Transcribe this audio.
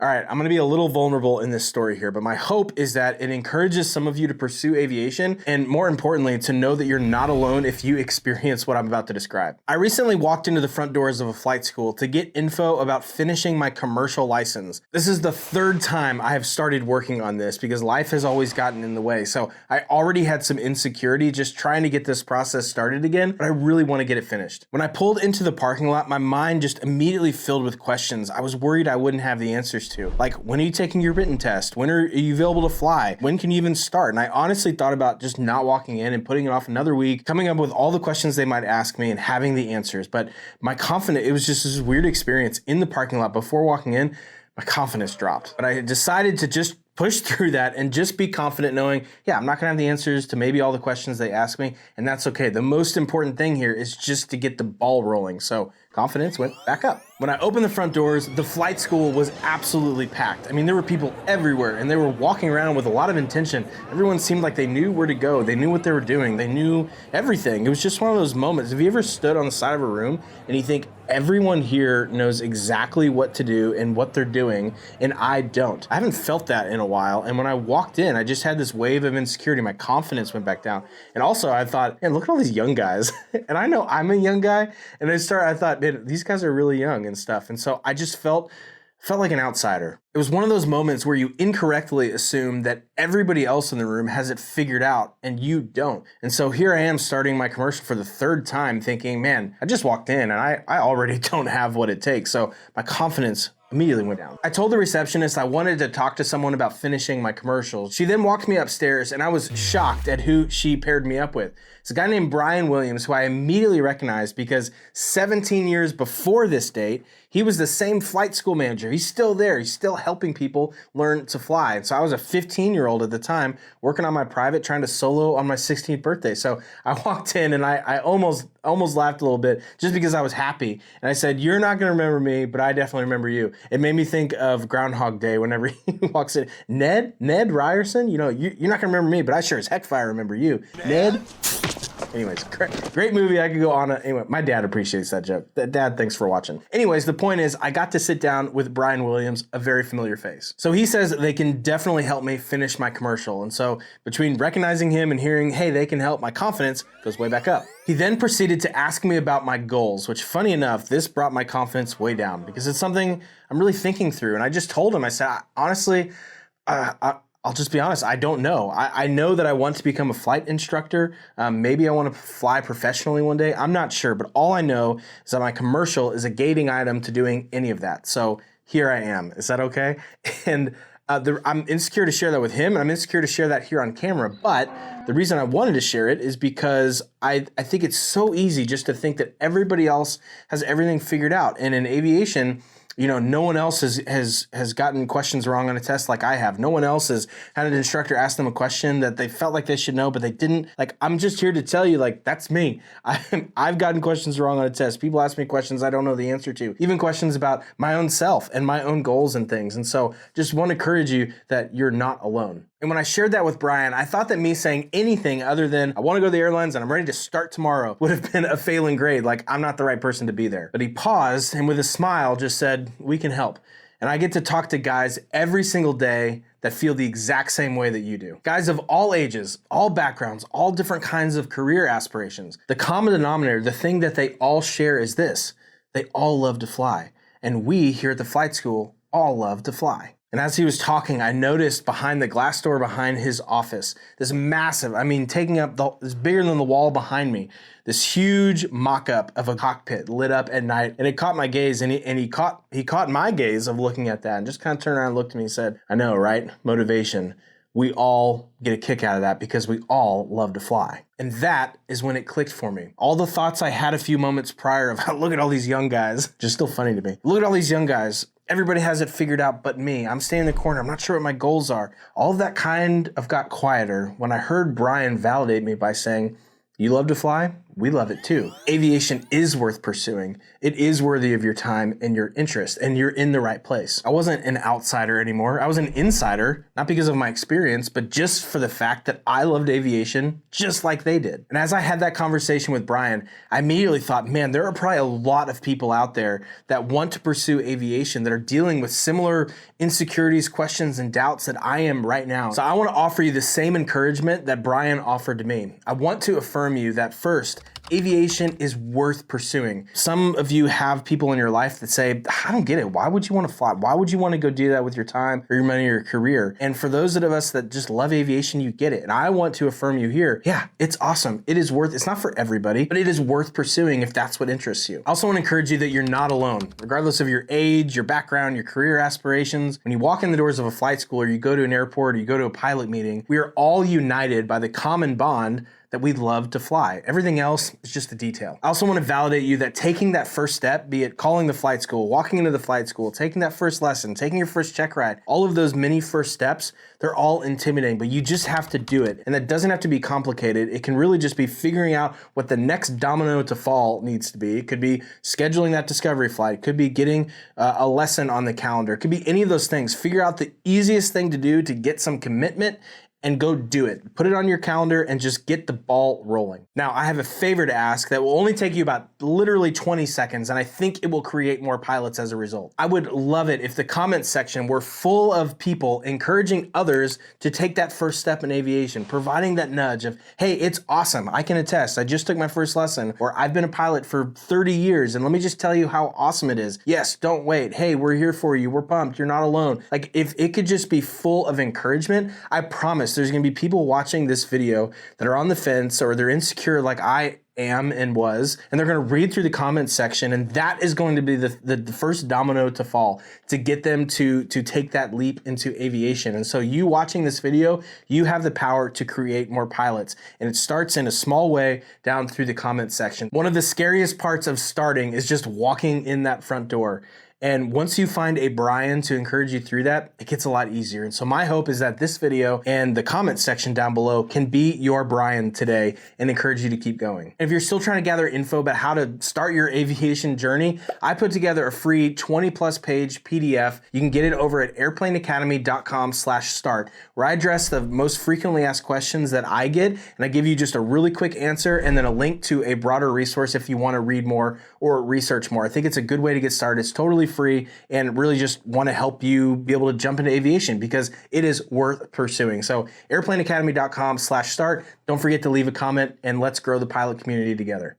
All right, I'm gonna be a little vulnerable in this story here, but my hope is that it encourages some of you to pursue aviation and, more importantly, to know that you're not alone if you experience what I'm about to describe. I recently walked into the front doors of a flight school to get info about finishing my commercial license. This is the third time I have started working on this because life has always gotten in the way. So I already had some insecurity just trying to get this process started again, but I really want to get it finished. When I pulled into the parking lot, my mind just immediately filled with questions. I was worried I wouldn't have the answers to. Like, when are you taking your written test? When are you available to fly? When can you even start? And I honestly thought about just not walking in and putting it off another week, coming up with all the questions they might ask me and having the answers. But it was just this weird experience in the parking lot before walking in. My confidence dropped. But I decided to just push through that and just be confident knowing, yeah, I'm not gonna have the answers to maybe all the questions they ask me, and that's okay. The most important thing here is just to get the ball rolling. So confidence went back up. When I opened the front doors, the flight school was absolutely packed. I mean, there were people everywhere and they were walking around with a lot of intention. Everyone seemed like they knew where to go. They knew what they were doing. They knew everything. It was just one of those moments. Have you ever stood on the side of a room and you think everyone here knows exactly what to do and what they're doing, and I don't? I haven't felt that in a while. And when I walked in, I just had this wave of insecurity. My confidence went back down. And also I thought, man, look at all these young guys. And I know I'm a young guy. And I thought, man, these guys are really young and stuff. And so I just felt like an outsider. It was one of those moments where you incorrectly assume that everybody else in the room has it figured out and you don't. And so here I am starting my commercial for the third time thinking, man, I just walked in and I already don't have what it takes. So my confidence immediately went down. I told the receptionist I wanted to talk to someone about finishing my commercial. She then walked me upstairs and I was shocked at who she paired me up with. It's a guy named Brian Williams, who I immediately recognized because 17 years before this date, he was the same flight school manager. He's still there. He's still helping people learn to fly. And so I was a 15-year-old at the time working on my private, trying to solo on my 16th birthday. So I walked in and I almost laughed a little bit just because I was happy. And I said, you're not going to remember me, but I definitely remember you. It made me think of Groundhog Day whenever he walks in. Ned Ryerson, you're not going to remember me, but I sure as heck fire remember you. Ned. Anyways, great movie. I could go on. Anyway, my dad appreciates that joke. Dad, thanks for watching. Anyways, the point is I got to sit down with Brian Williams, a very familiar face. So he says they can definitely help me finish my commercial. And so between recognizing him and hearing, hey, they can help, my confidence goes way back up. He then proceeded to ask me about my goals, which, funny enough, this brought my confidence way down because it's something I'm really thinking through. And I just told him, I said, honestly, I'll just be honest, I don't know. I know that I want to become a flight instructor. Maybe I want to fly professionally one day. I'm not sure, but all I know is that my commercial is a gating item to doing any of that. So here I am. Is that okay? And I'm insecure to share that with him, and I'm insecure to share that here on camera. But the reason I wanted to share it is because I think it's so easy just to think that everybody else has everything figured out. And in aviation, no one else has gotten questions wrong on a test like I have. No one else has had an instructor ask them a question that they felt like they should know, but they didn't. Like, I'm just here to tell you, like, that's me. I've gotten questions wrong on a test. People ask me questions I don't know the answer to, even questions about my own self and my own goals and things. And so just want to encourage you that you're not alone. And when I shared that with Brian, I thought that me saying anything other than I want to go to the airlines and I'm ready to start tomorrow would have been a failing grade. Like, I'm not the right person to be there. But he paused and with a smile just said, we can help. And I get to talk to guys every single day that feel the exact same way that you do. Guys of all ages, all backgrounds, all different kinds of career aspirations. The common denominator, the thing that they all share is this: they all love to fly. And we here at the flight school all love to fly. And as he was talking, I noticed behind the glass door behind his office, this massive, taking up it's bigger than the wall behind me, this huge mock-up of a cockpit lit up at night. And it caught my gaze, and he caught my gaze of looking at that and just kind of turned around and looked at me and said, I know, right? Motivation. We all get a kick out of that because we all love to fly. And that is when it clicked for me. All the thoughts I had a few moments prior of, look at all these young guys, just still funny to me. Look at all these young guys. Everybody has it figured out but me. I'm staying in the corner. I'm not sure what my goals are. All of that kind of got quieter when I heard Brian validate me by saying, you love to fly? we love it too. Aviation is worth pursuing. It is worthy of your time and your interest, and you're in the right place. I wasn't an outsider anymore. I was an insider, not because of my experience, but just for the fact that I loved aviation just like they did. And as I had that conversation with Brian, I immediately thought, man, there are probably a lot of people out there that want to pursue aviation that are dealing with similar insecurities, questions, and doubts that I am right now. So I want to offer you the same encouragement that Brian offered to me. I want to affirm you that first, aviation is worth pursuing. Some of you have people in your life that say, I don't get it. Why would you want to fly? Why would you want to go do that with your time or your money or your career? And for those of us that just love aviation, you get it. And I want to affirm you here. Yeah, it's awesome. It is worth, it's not for everybody, but it is worth pursuing if that's what interests you. I also want to encourage you that you're not alone, regardless of your age, your background, your career aspirations. When you walk in the doors of a flight school or you go to an airport or you go to a pilot meeting, we are all united by the common bond that we love to fly. Everything else is just a detail. I also want to validate you that taking that first step, be it calling the flight school, walking into the flight school, taking that first lesson, taking your first check ride, all of those many first steps, they're all intimidating, but you just have to do it. And that doesn't have to be complicated. It can really just be figuring out what the next domino to fall needs to be. It could be scheduling that discovery flight. It could be getting a lesson on the calendar. It could be any of those things. Figure out the easiest thing to do to get some commitment and go do it. Put it on your calendar and just get the ball rolling. Now, I have a favor to ask that will only take you about literally 20 seconds, and I think it will create more pilots as a result. I would love it if the comments section were full of people encouraging others to take that first step in aviation, providing that nudge of, hey, it's awesome. I can attest. I just took my first lesson, or I've been a pilot for 30 years, and let me just tell you how awesome it is. Yes, don't wait. Hey, we're here for you. We're pumped. You're not alone. Like, if it could just be full of encouragement, I promise there's going to be people watching this video that are on the fence or they're insecure like I am and was, and they're going to read through the comments section, and that is going to be the first domino to fall to get them to take that leap into aviation. And so you watching this video, you have the power to create more pilots, and it starts in a small way down through the comments section. One of the scariest parts of starting is just walking in that front door. And once you find a Brian to encourage you through that, it gets a lot easier. And so my hope is that this video and the comment section down below can be your Brian today and encourage you to keep going. And if you're still trying to gather info about how to start your aviation journey, I put together a free 20+ page PDF. You can get it over at airplaneacademy.com/start, where I address the most frequently asked questions that I get, and I give you just a really quick answer and then a link to a broader resource if you want to read more or research more. I think it's a good way to get started. It's totally free and really just want to help you be able to jump into aviation because it is worth pursuing. So airplaneacademy.com/start. Don't forget to leave a comment and let's grow the pilot community together.